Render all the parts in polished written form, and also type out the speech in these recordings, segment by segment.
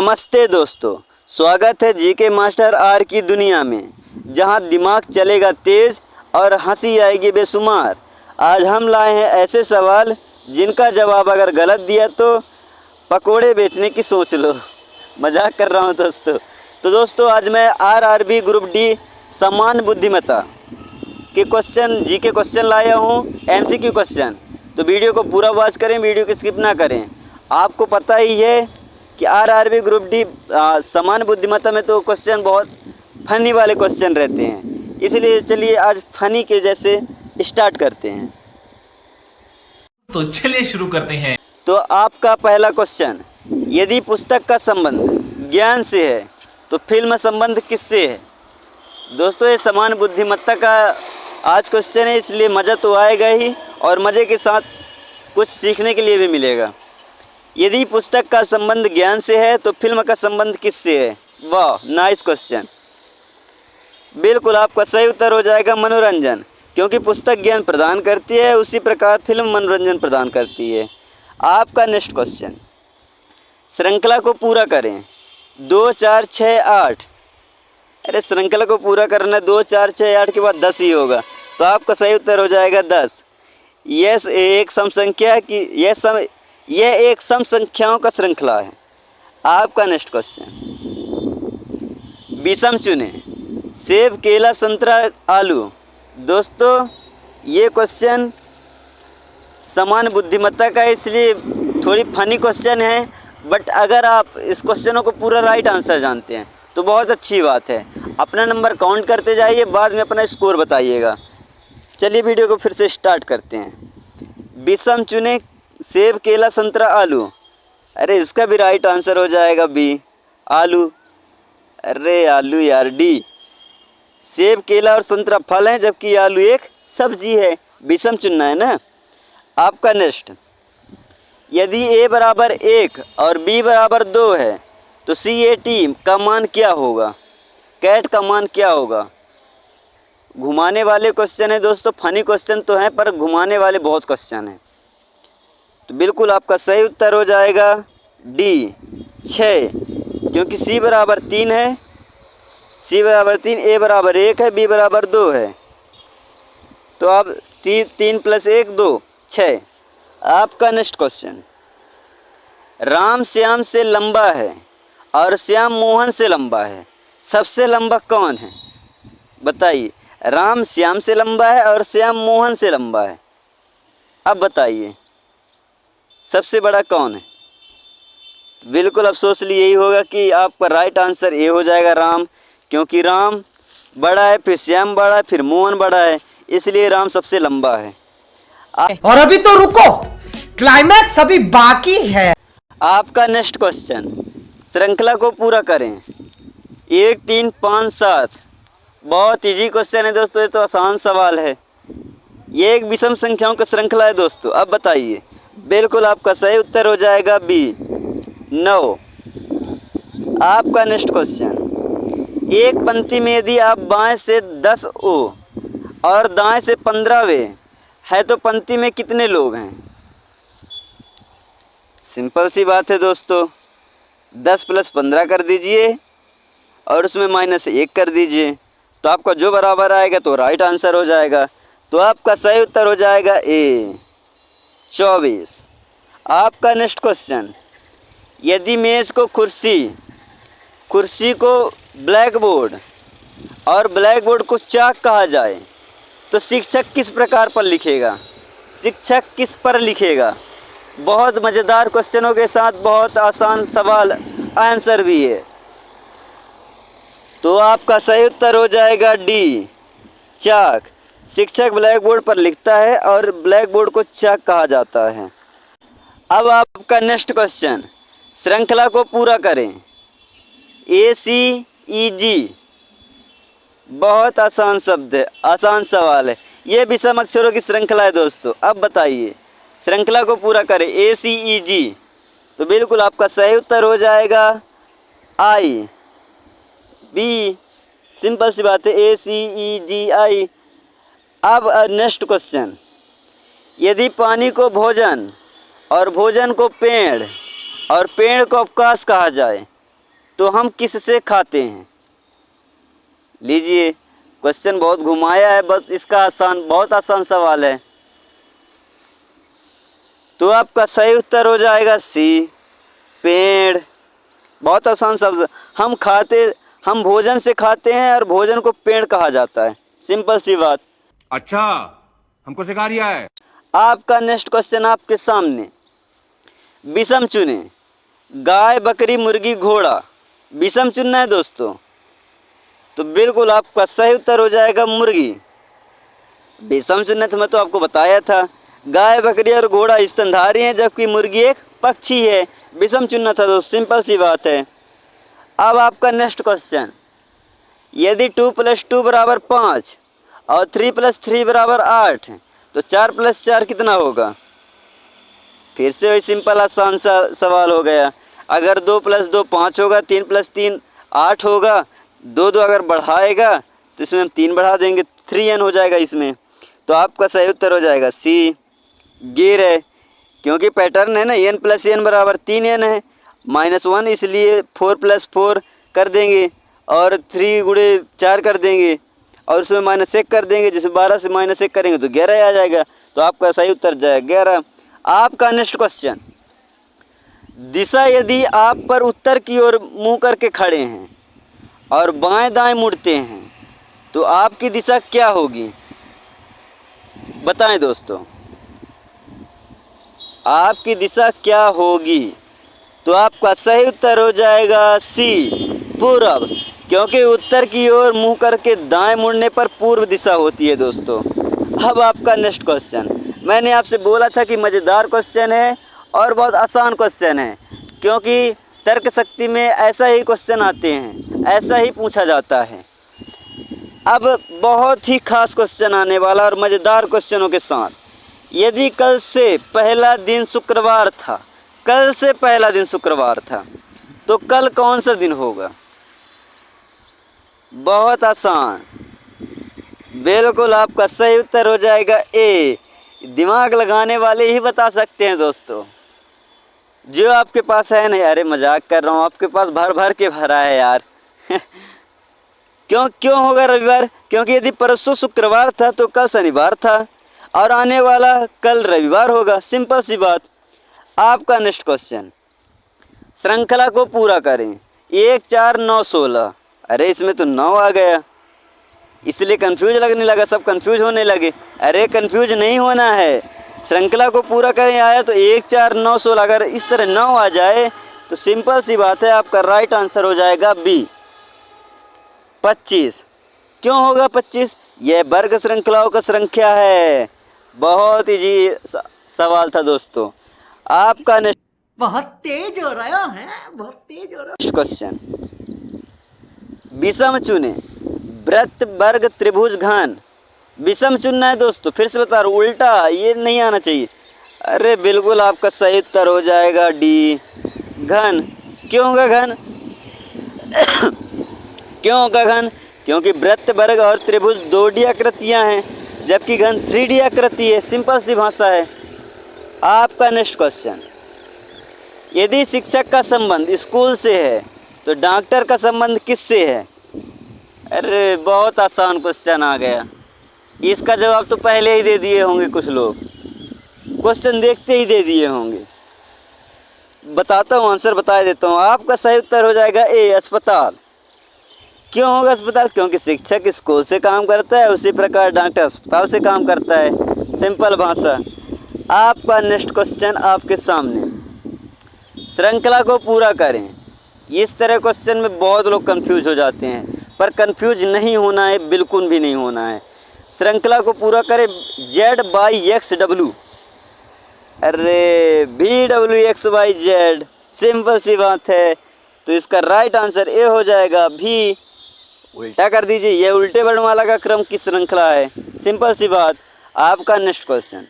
नमस्ते दोस्तों, स्वागत है जीके मास्टर आर की दुनिया में, जहां दिमाग चलेगा तेज और हंसी आएगी बेशुमार। आज हम लाए हैं ऐसे सवाल जिनका जवाब अगर गलत दिया तो पकोड़े बेचने की सोच लो। मजाक कर रहा हूं दोस्तों। तो दोस्तों आज मैं आरआरबी ग्रुप डी समान बुद्धिमत्ता के क्वेश्चन जीके क्वेश्चन लाया हूं, एमसीक्यू क्वेश्चन। तो वीडियो को पूरा वॉच करें, वीडियो को स्किप ना करें। आपको पता ही है कि आरआरबी ग्रुप डी समान बुद्धिमत्ता में तो क्वेश्चन बहुत फनी वाले क्वेश्चन रहते हैं, इसलिए चलिए आज फनी के जैसे स्टार्ट करते हैं। तो चलिए शुरू करते हैं। तो आपका पहला क्वेश्चन, यदि पुस्तक का संबंध ज्ञान से है तो फिल्म संबंध किससे है? दोस्तों ये समान बुद्धिमत्ता का आज क्वेश्चन है, इसलिए मज़ा तो आएगा ही और मज़े के साथ कुछ सीखने के लिए भी मिलेगा। यदि पुस्तक का संबंध ज्ञान से है तो फिल्म का संबंध किससे है? वाह, नाइस क्वेश्चन। बिल्कुल आपका सही उत्तर हो जाएगा मनोरंजन, क्योंकि पुस्तक ज्ञान प्रदान करती है, उसी प्रकार फिल्म मनोरंजन प्रदान करती है। आपका नेक्स्ट क्वेश्चन, श्रृंखला को पूरा करें 2 4 6 8। अरे श्रृंखला को पूरा करना 2 4 6 8 के बाद 10 ही होगा, तो आपका सही उत्तर हो जाएगा 10। यह एक सम संख्या की यह एक सम संख्याओं का श्रृंखला है। आपका नेक्स्ट क्वेश्चन, विषम चुने सेब केला संतरा आलू। दोस्तों ये क्वेश्चन समान बुद्धिमत्ता का है, इसलिए थोड़ी फनी क्वेश्चन है, बट अगर आप इस क्वेश्चनों को पूरा राइट आंसर जानते हैं तो बहुत अच्छी बात है। अपना नंबर काउंट करते जाइए, बाद में अपना स्कोर बताइएगा। चलिए वीडियो को फिर से स्टार्ट करते हैं। विषम चुने सेब केला संतरा आलू। अरे इसका भी राइट आंसर हो जाएगा बी, आलू। अरे आलू यार, डी। सेब केला और संतरा फल हैं, जबकि आलू एक सब्जी है। विषम चुनना है ना। आपका नेक्स्ट, यदि a बराबर 1 और b बराबर 2 है तो CAT का मान क्या होगा? कैट का मान क्या होगा? घुमाने वाले क्वेश्चन है दोस्तों, फनी क्वेश्चन तो हैं पर घुमाने वाले बहुत क्वेश्चन हैं। तो बिल्कुल आपका सही उत्तर हो जाएगा डी 6, क्योंकि c बराबर 3 है, c बराबर 3, a बराबर 1 है, b बराबर 2 है। तो अब 3 + 1 2 6। आपका नेक्स्ट क्वेश्चन, राम श्याम से लंबा है और श्याम मोहन से लंबा है, सबसे लंबा कौन है? बताइए। राम श्याम से लंबा है और श्याम मोहन से लंबा है, अब बताइए सबसे बड़ा कौन है? बिल्कुल अफसोस लिए यही होगा कि आपका राइट आंसर ए हो जाएगा, राम। क्योंकि राम बड़ा है, फिर श्याम बड़ा है, फिर मोहन बड़ा है, इसलिए राम सबसे लंबा है। और अभी तो रुको, क्लाइमैक्स अभी बाकी है। आपका नेक्स्ट क्वेश्चन, श्रृंखला को पूरा करें 1 3 5 7। बहुत इजी क्वेश्चन है दोस्तों, ये तो आसान सवाल है। ये एक विषम संख्याओं की श्रृंखला है दोस्तों, अब बताइए। बिल्कुल आपका सही उत्तर हो जाएगा बी 9। आपका नेक्स्ट क्वेश्चन, एक पंक्ति में यदि आप बाएं से 10 ओ और दाएं से 15 वे है तो पंक्ति में कितने लोग हैं? सिंपल सी बात है दोस्तों, 10 + 15 कर दीजिए और उसमें -1 कर दीजिए, तो आपका जो बराबर आएगा तो राइट आंसर हो जाएगा। तो आपका सही उत्तर हो जाएगा ए 24। आपका नेक्स्ट क्वेश्चन, यदि मेज को कुर्सी को ब्लैक बोर्ड और ब्लैक बोर्ड को चाक कहा जाए तो शिक्षक किस प्रकार पर लिखेगा? शिक्षक किस पर लिखेगा? बहुत मज़ेदार क्वेश्चनों के साथ बहुत आसान सवाल आंसर भी है। तो आपका सही उत्तर हो जाएगा डी चाक। शिक्षक ब्लैक बोर्ड पर लिखता है और ब्लैक बोर्ड को चाक कहा जाता है। अब आपका नेक्स्ट क्वेश्चन, श्रृंखला को पूरा करें ACEG। बहुत आसान शब्द है, आसान सवाल है। ये विषम अक्षरों की श्रृंखला है दोस्तों, अब बताइए। श्रृंखला को पूरा करें ACEG, तो बिल्कुल आपका सही उत्तर हो जाएगा आई, बी। सिंपल सी बात है, ACEGI। अब नेक्स्ट क्वेश्चन, यदि पानी को भोजन और भोजन को पेड़ और पेड़ को अवकाश कहा जाए तो हम किससे खाते हैं? लीजिए, क्वेश्चन बहुत घुमाया है, बस इसका बहुत आसान सवाल है। तो आपका सही उत्तर हो जाएगा सी, पेड़। बहुत आसान शब्द। हम भोजन से खाते हैं और भोजन को पेड़ कहा जाता है। सिंपल सी बात। अच्छा, हमको सिखा रिया है। आपका नेक्स्ट क्वेश्चन आपके सामने। विषम चुने, गाय, बकरी, मुर्गी, घोड़ा। विषम चुनना है दोस्तों, तो बिल्कुल आपका सही उत्तर हो जाएगा मुर्गी। विषम चुनना तो मैं तो आपको बताया था, गाय, बकरी और घोड़ा स्तनधारी हैं, जबकि मुर्गी एक पक्षी है। विषम चुनना था दोस्त, सिंपल सी बात है। अब आपका नेक्स्ट क्वेश्चन। यदि 2 + 2 = 5 और 3 + 3 = 8, तो 4 + 4 कितना होगा? फिर से वही सिंपल आसान सा सवाल हो गया। अगर 2 + 2 5 होगा, 3 + 3 8 होगा, 2 अगर बढ़ाएगा तो इसमें हम 3 बढ़ा देंगे, 3n हो जाएगा इसमें। तो आपका सही उत्तर हो जाएगा सी, गिर है। क्योंकि पैटर्न है ना, n + n = 3n है, -1, इसलिए 4 + 4 कर देंगे और 3 × 4 कर देंगे और उसमें -1 कर देंगे। जैसे 12 से -1 करेंगे तो 11 आ जाएगा। तो आपका सही उत्तर जाएगा 11। आपका नेक्स्ट क्वेश्चन। दिशा, यदि आप पर उत्तर की ओर मुंह करके खड़े हैं और बाएं दाएं मुड़ते हैं तो आपकी दिशा क्या होगी? बताएं दोस्तों, आपकी दिशा क्या होगी? तो आपका सही उत्तर हो जाएगा सी, पूर्व। क्योंकि उत्तर की ओर मुंह करके दाएं मुड़ने पर पूर्व दिशा होती है दोस्तों। अब आपका नेक्स्ट क्वेश्चन। मैंने आपसे बोला था कि मज़ेदार क्वेश्चन है और बहुत आसान क्वेश्चन है, क्योंकि तर्क शक्ति में ऐसा ही क्वेश्चन आते हैं, ऐसा ही पूछा जाता है। अब बहुत ही खास क्वेश्चन आने वाला और मज़ेदार क्वेश्चनों के साथ। यदि कल से पहला दिन शुक्रवार था, कल से पहला दिन शुक्रवार था, तो कल कौन सा दिन होगा? बहुत आसान, बिल्कुल आपका सही उत्तर हो जाएगा ए। दिमाग लगाने वाले ही बता सकते हैं दोस्तों, जो आपके पास है नहीं। अरे मजाक कर रहा हूँ, आपके पास भर भर के भरा है यार। क्यों होगा रविवार? क्योंकि यदि परसों शुक्रवार था तो कल शनिवार था और आने वाला कल रविवार होगा। सिंपल सी बात। आपका नेक्स्ट क्वेश्चन। श्रृंखला को पूरा करें। 1 4 9 16। अरे इसमें तो 9 आ गया, इसलिए कंफ्यूज लगने लगा, सब कंफ्यूज होने लगे। अरे कंफ्यूज नहीं होना है, श्रृंखला को पूरा करें आया तो 1 4 9 16। अगर इस तरह 9 आ जाए तो सिंपल सी बात है, आपका राइट आंसर हो जाएगा बी, 25। क्यों होगा 25? यह वर्ग श्रृंखलाओं का संख्या है। बहुत इजी सवाल था दोस्तों। आपका नेक्स्ट बहुत तेज हो रहा है, बहुत तेज हो रहा है। क्वेश्चन। विषम चुने, वृत्त, वर्ग, त्रिभुज, घन। विषम चुनना है दोस्तों, फिर से बता रहा हूँ, उल्टा ये नहीं आना चाहिए। अरे बिल्कुल आपका सही उत्तर हो जाएगा डी, घन। क्यों होगा घन? क्यों होगा घन? क्योंकि वृत्त, वर्ग और त्रिभुज 2D आकृतियाँ हैं, जबकि घन 3D आकृति है। सिंपल सी भाषा है। आपका नेक्स्ट क्वेश्चन। यदि शिक्षक का संबंध स्कूल से है तो डॉक्टर का संबंध किससे है? अरे बहुत आसान क्वेश्चन आ गया, इसका जवाब तो पहले ही दे दिए होंगे कुछ लोग, क्वेश्चन देखते ही दे दिए होंगे। बताता हूँ, आंसर बता देता हूँ। आपका सही उत्तर हो जाएगा ए, अस्पताल। क्यों होगा अस्पताल? क्योंकि शिक्षक स्कूल से काम करता है, उसी प्रकार डॉक्टर अस्पताल से काम करता है। सिंपल भाषा। आपका नेक्स्ट क्वेश्चन आपके सामने। श्रृंखला को पूरा करें। इस तरह क्वेश्चन में बहुत लोग कंफ्यूज हो जाते हैं, पर कंफ्यूज नहीं होना है, बिल्कुल भी नहीं होना है। श्रृंखला को पूरा करें Z/X/W। अरे VWXYZ, सिंपल सी बात है। तो इसका राइट आंसर ए हो जाएगा भी। उल्टा कर दीजिए, यह उल्टे वर्णमाला का क्रम की श्रृंखला है। सिंपल सी बात। आपका नेक्स्ट क्वेश्चन।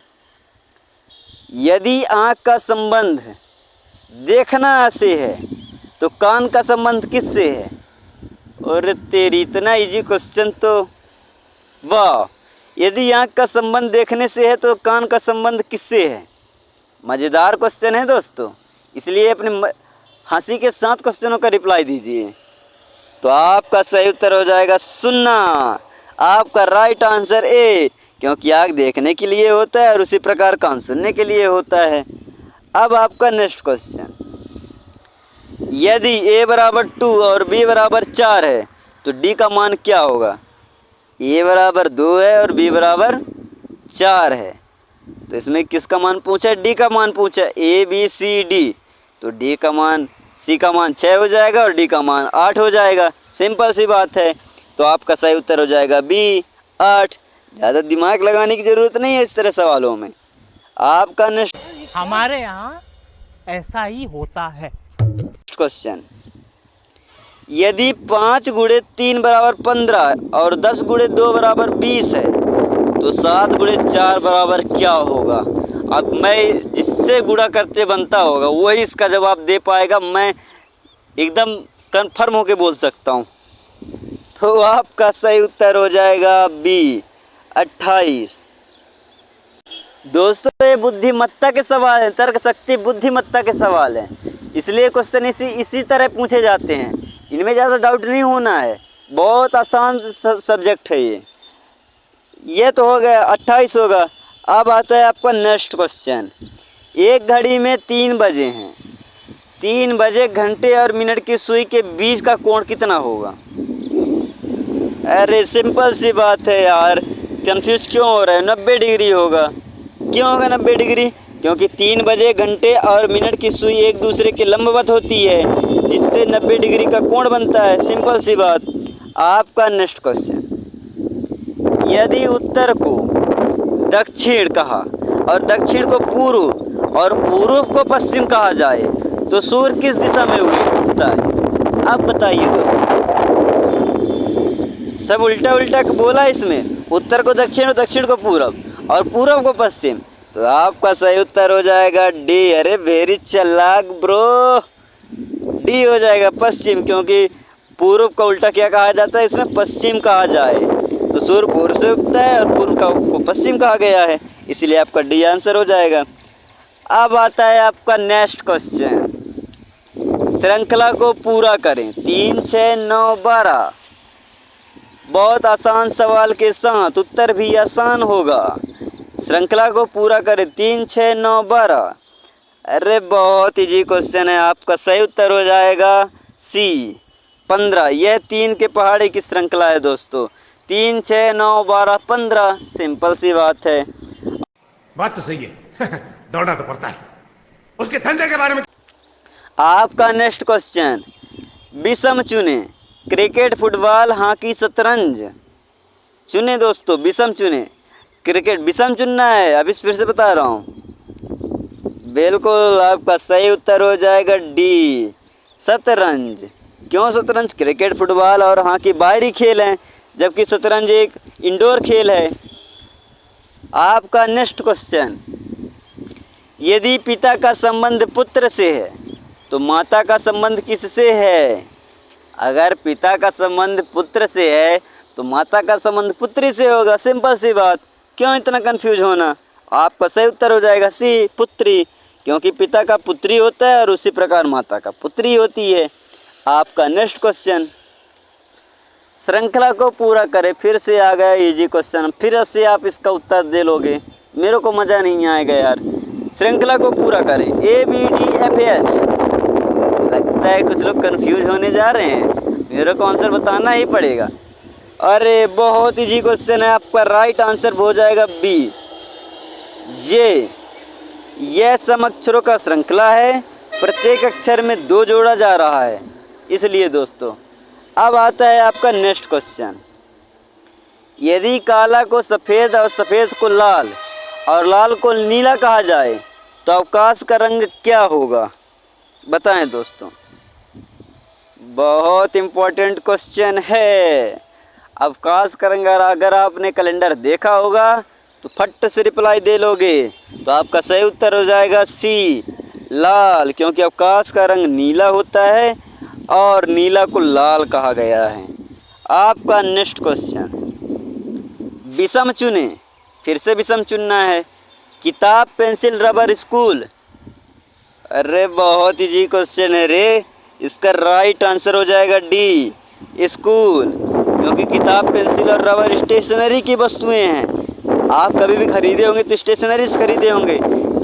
यदि आँख का संबंध देखना से है तो कान का संबंध किससे है? और तेरी, इतना इजी क्वेश्चन तो वाह। यदि आँख का संबंध देखने से है तो कान का संबंध किससे है? मज़ेदार क्वेश्चन है दोस्तों, इसलिए अपने हंसी के साथ क्वेश्चनों का रिप्लाई दीजिए। तो आपका सही उत्तर हो जाएगा सुनना। आपका राइट आंसर ए, क्योंकि आँख देखने के लिए होता है और उसी प्रकार कान सुनने के लिए होता है। अब आपका नेक्स्ट क्वेश्चन, यदि a बराबर 2 और b बराबर 4 है तो d का मान क्या होगा? a बराबर 2 है और b बराबर 4 है, तो इसमें किसका मान पूछा है? d का मान पूछा है। a b c d, तो d का मान, c का मान 6 हो जाएगा और d का मान 8 हो जाएगा। सिंपल सी बात है। तो आपका सही उत्तर हो जाएगा बी 8। ज़्यादा दिमाग लगाने की ज़रूरत नहीं है इस तरह सवालों में। आपका नेक्स्ट हमारे यहाँ ऐसा ही होता है। क्वेश्चन, यदि 5 गुणे 3 बराबर 15 और 10 गुणे 2 बराबर 20 है तो 7 गुणे 4 बराबर क्या होगा? अब मैं जिससे गुणा करते बनता होगा वही इसका जवाब दे पाएगा, मैं एकदम कंफर्म होके बोल सकता हूँ। तो आपका सही उत्तर हो जाएगा बी 28। दोस्तों ये बुद्धिमत्ता के सवाल हैं, तर्क शक्ति बुद्धिमत्ता के सवाल हैं, इसलिए क्वेश्चन इसी तरह पूछे जाते हैं। इनमें ज़्यादा डाउट नहीं होना है, बहुत आसान सब्जेक्ट है ये तो हो गया 28 होगा। अब आता है आपका नेक्स्ट क्वेश्चन, एक घड़ी में 3 बजे हैं, 3 बजे घंटे और मिनट की सुई के बीच का कोण कितना होगा? अरे सिंपल सी बात है यार, कंफ्यूज क्यों हो रहा है? 90 डिग्री होगा। क्यों होगा 90 डिग्री? क्योंकि 3 बजे घंटे और मिनट की सुई एक दूसरे के लंबवत होती है, जिससे 90 डिग्री का कोण बनता है। सिंपल सी बात। आपका नेक्स्ट क्वेश्चन, यदि उत्तर को दक्षिण कहा और दक्षिण को पूर्व और पूर्व को पश्चिम कहा जाए तो सूर्य किस दिशा में उगता है? आप बताइए दोस्तों। सब उल्टा उल्टा बोला इसमें, उत्तर को दक्षिण और दक्षिण को पूर्व और पूर्व को पश्चिम। तो आपका सही उत्तर हो जाएगा डी। अरे वेरी चालाक ब्रो, डी हो जाएगा पश्चिम, क्योंकि पूर्व को उल्टा क्या कहा जाता है? इसमें पश्चिम कहा जाए, तो सूर्य पूर्व से उगता है और पूर्व को पश्चिम कहा गया है, इसलिए आपका डी आंसर हो जाएगा। अब आता है आपका नेक्स्ट क्वेश्चन, श्रृंखला को पूरा करें। 3 6 9 12, बहुत आसान सवाल के साथ उत्तर भी आसान होगा। श्रृंखला को पूरा करें 3 6 9 12। अरे बहुत इजी क्वेश्चन है। आपका सही उत्तर हो जाएगा सी 15। यह 3 के पहाड़ी की श्रृंखला है दोस्तों। 3 6 9 12 15, सिंपल सी बात है। बात तो सही है। दौड़ना तो पड़ता है, उसके धंधे के बारे में। आपका नेक्स्ट क्वेश्चन, विषम चुने, क्रिकेट फुटबॉल हॉकी शतरंज चुने दोस्तों, विषम चुने। क्रिकेट विषम चुनना है, अभी फिर से बता रहा हूँ। बिल्कुल आपका सही उत्तर हो जाएगा डी शतरंज। क्यों शतरंज? क्रिकेट फुटबॉल और हॉकी बाहरी खेल हैं, जबकि शतरंज एक इंडोर खेल है। आपका नेक्स्ट क्वेश्चन, यदि पिता का संबंध पुत्र से है तो माता का संबंध किससे है? अगर पिता का संबंध पुत्र से है तो माता का संबंध पुत्री से होगा। सिंपल सी बात, क्यों इतना कंफ्यूज होना? आपका सही उत्तर हो जाएगा सी पुत्री, क्योंकि पिता का पुत्री होता है और उसी प्रकार माता का पुत्री होती है। आपका नेक्स्ट क्वेश्चन, श्रृंखला को पूरा करें। फिर से आ गया इजी क्वेश्चन, फिर से आप इसका उत्तर दे लोगे, मेरे को मज़ा नहीं आएगा यार। श्रृंखला को पूरा करें ABDFH। लगता है कुछ लोग कंफ्यूज होने जा रहे हैं, मेरे को आंसर बताना ही पड़ेगा। अरे बहुत इजी क्वेश्चन है। आपका राइट आंसर हो जाएगा बी जे। यह सम अक्षरों का श्रृंखला है, प्रत्येक अक्षर में 2 जोड़ा जा रहा है, इसलिए दोस्तों। अब आता है आपका नेक्स्ट क्वेश्चन, यदि काला को सफ़ेद और सफ़ेद को लाल और लाल को नीला कहा जाए तो अवकाश का रंग क्या होगा? बताएं दोस्तों। बहुत इम्पोर्टेंट क्वेश्चन है। अवकाश का रंग, अगर आपने कैलेंडर देखा होगा तो फट से रिप्लाई दे लोगे। तो आपका सही उत्तर हो जाएगा सी लाल, क्योंकि अवकाश का रंग नीला होता है और नीला को लाल कहा गया है। आपका नेक्स्ट क्वेश्चन, विषम चुने। फिर से विषम चुनना है। किताब पेंसिल रबर स्कूल। अरे बहुत इजी क्वेश्चन है रे। इसका राइट आंसर हो जाएगा डी, स्कूल। क्योंकि किताब, पेंसिल और रबर स्टेशनरी की वस्तुएं हैं। आप कभी भी खरीदे होंगे तो स्टेशनरी से खरीदे होंगे,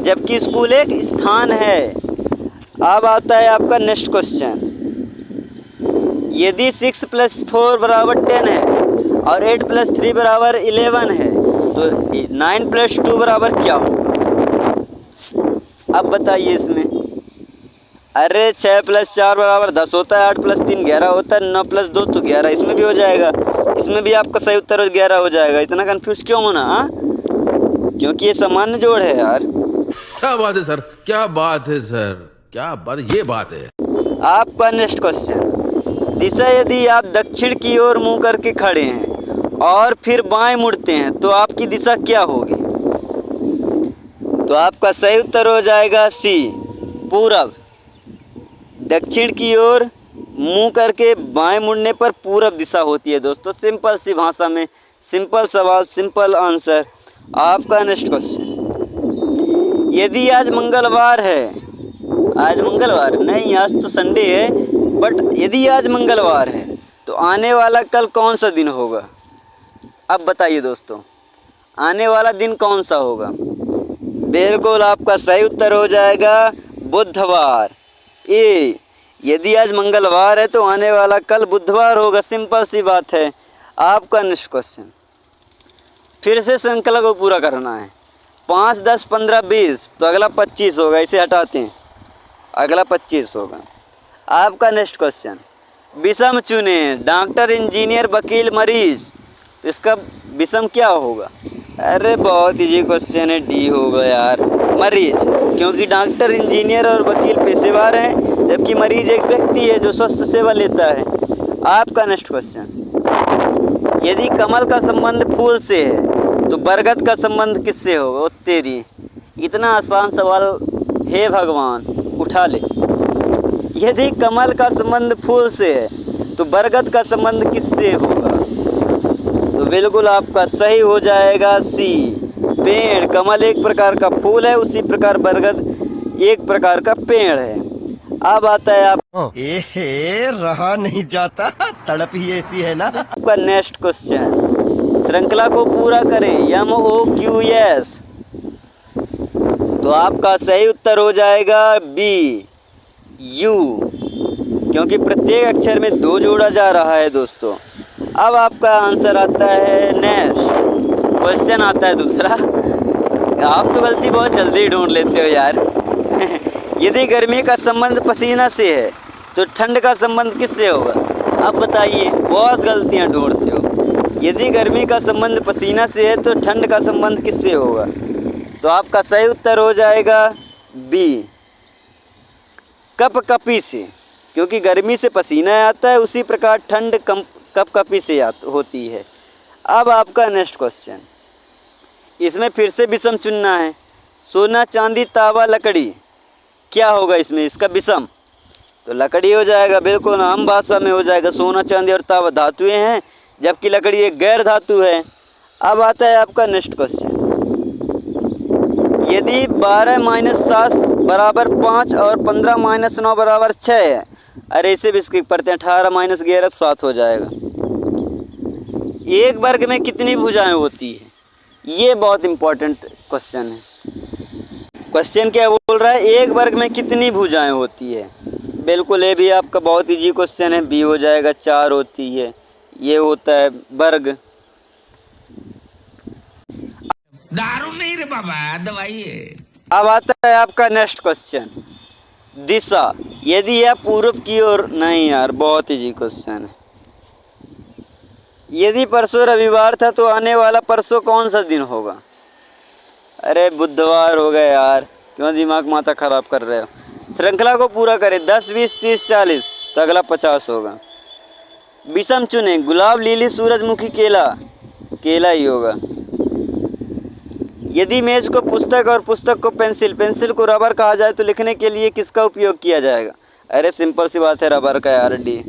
जबकि स्कूल एक स्थान है। अब आता है आपका नेक्स्ट क्वेश्चन। यदि 6 + 4 = 10 है और 8 + 3 = 11 है तो 9 + 2 = क्या होगा? अब बताइए इसमें। अरे 6 + 4 = 10 होता है, 8 + 3 11 होता है, 9 + 2 तो 11। इसमें भी हो जाएगा, इसमें भी आपका सही उत्तर 11 हो जाएगा। इतना कंफ्यूज क्यों होना? हाँ, क्योंकि ये सामान्य जोड़ है यार। क्या बात है सर, क्या बात है सर, क्या बात, ये बात है। आपका नेक्स्ट क्वेश्चन। दिशा, यदि आप दक्षिण की ओर मुंह करके खड़े हैं और फिर बाएं मुड़ते हैं तो आपकी दिशा क्या होगी? तो आपका सही उत्तर हो जाएगा सी, पूरब। दक्षिण की ओर मुंह करके बाएं मुड़ने पर पूरब दिशा होती है दोस्तों। सिंपल सी भाषा में सिंपल सवाल, सिंपल आंसर। आपका नेक्स्ट क्वेश्चन। यदि आज मंगलवार है, आज मंगलवार नहीं, आज तो संडे है, बट यदि आज मंगलवार है तो आने वाला कल कौन सा दिन होगा? अब बताइए दोस्तों, आने वाला दिन कौन सा होगा? बिल्कुल आपका सही उत्तर हो जाएगा बुधवार। ए, यदि आज मंगलवार है तो आने वाला कल बुधवार होगा। सिंपल सी बात है। आपका नेक्स्ट क्वेश्चन। फिर से श्रृंखला को पूरा करना है। 5, 10, 15, 20 तो अगला 25 होगा। इसे हटाते हैं, अगला 25 होगा। आपका नेक्स्ट क्वेश्चन। विषम चुने, डॉक्टर, इंजीनियर, वकील, मरीज, तो इसका विषम क्या होगा? अरे बहुत इजी क्वेश्चन है, डी होगा यार, मरीज। क्योंकि डॉक्टर, इंजीनियर और वकील पेशेवर हैं, जबकि मरीज एक व्यक्ति है जो स्वास्थ्य सेवा लेता है। आपका नेक्स्ट क्वेश्चन। यदि कमल का संबंध फूल से है तो बरगद का संबंध किससे होगा? ओ तेरी, इतना आसान सवाल, हे भगवान उठा ले। यदि कमल का संबंध फूल से है तो बरगद का संबंध किससे होगा? तो बिल्कुल आपका सही हो जाएगा सी, पेड़। कमल एक प्रकार का फूल है, उसी प्रकार बरगद एक प्रकार का पेड़ है। अब आता है रहा नहीं जाता, तड़प ही ऐसी है ना। आपका नेक्स्ट क्वेश्चन। श्रृंखला को पूरा करें, MOQS। तो आपका सही उत्तर हो जाएगा बी, यू। क्योंकि प्रत्येक अक्षर में 2 जोड़ा जा रहा है दोस्तों। अब आपका आंसर आता है नेक्स्ट क्वेश्चन, आता है दूसरा। आप तो गलती बहुत जल्दी ढूंढ लेते हो यार। यदि गर्मी का संबंध पसीना से है तो ठंड का संबंध किससे होगा? अब बताइए, बहुत गलतियां ढूंढते हो। यदि गर्मी का संबंध पसीना से है तो ठंड का संबंध किससे होगा? तो आपका सही उत्तर हो जाएगा बी, कपकपी से। क्योंकि गर्मी से पसीना आता है, उसी प्रकार ठंड कपकपी से होती है। अब आपका नेक्स्ट क्वेश्चन। इसमें फिर से विषम चुनना है। सोना, चांदी, तांबा, लकड़ी, क्या होगा इसमें? इसका विषम तो लकड़ी हो जाएगा। बिल्कुल आम भाषा में हो जाएगा। सोना, चांदी और तांबा धातुएं हैं, जबकि लकड़ी एक गैर धातु है। अब आता है आपका नेक्स्ट क्वेश्चन। यदि 12 - 7 = 5 और 15 - 9 = 6 है, अरे इसे भी स्किप करते हैं। 18 - 11 7 हो जाएगा। एक वर्ग में कितनी भुजाएं होती है? ये बहुत इंपॉर्टेंट क्वेश्चन है। क्वेश्चन क्या बोल रहा है? एक वर्ग में कितनी भुजाएं होती है? बिल्कुल ये भी आपका बहुत इजी क्वेश्चन है। बी हो जाएगा, 4 होती है। ये होता है वर्ग। दारू नहीं रे बाबा, दवाई है। अब आता है आपका नेक्स्ट क्वेश्चन। दिशा, यदि आप पूर्व की ओर, नहीं यार बहुत इजी क्वेश्चन है। यदि परसों रविवार था तो आने वाला परसों कौन सा दिन होगा? अरे बुधवार हो गया यार, क्यों दिमाग माथा खराब कर रहे हो? श्रृंखला को पूरा करें। 10, 20, 30, 40 तो अगला 50 होगा। विषम चुने, गुलाब, लिली, सूरजमुखी, केला, केला ही होगा। यदि मेज को पुस्तक और पुस्तक को पेंसिल, पेंसिल को रबर कहा जाए तो लिखने के लिए किसका उपयोग किया जाएगा? अरे सिंपल सी बात है, रबर का यार, डी।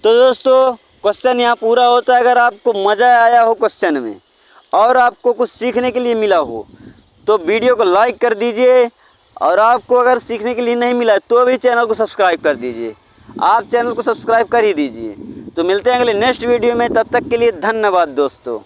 तो दोस्तों क्वेश्चन यहाँ पूरा होता है। अगर आपको मज़ा आया हो क्वेश्चन में और आपको कुछ सीखने के लिए मिला हो तो वीडियो को लाइक कर दीजिए, और आपको अगर सीखने के लिए नहीं मिला तो भी चैनल को सब्सक्राइब कर दीजिए। आप चैनल को सब्सक्राइब कर ही दीजिए। तो मिलते हैं अगले नेक्स्ट वीडियो में, तब तक के लिए धन्यवाद दोस्तों।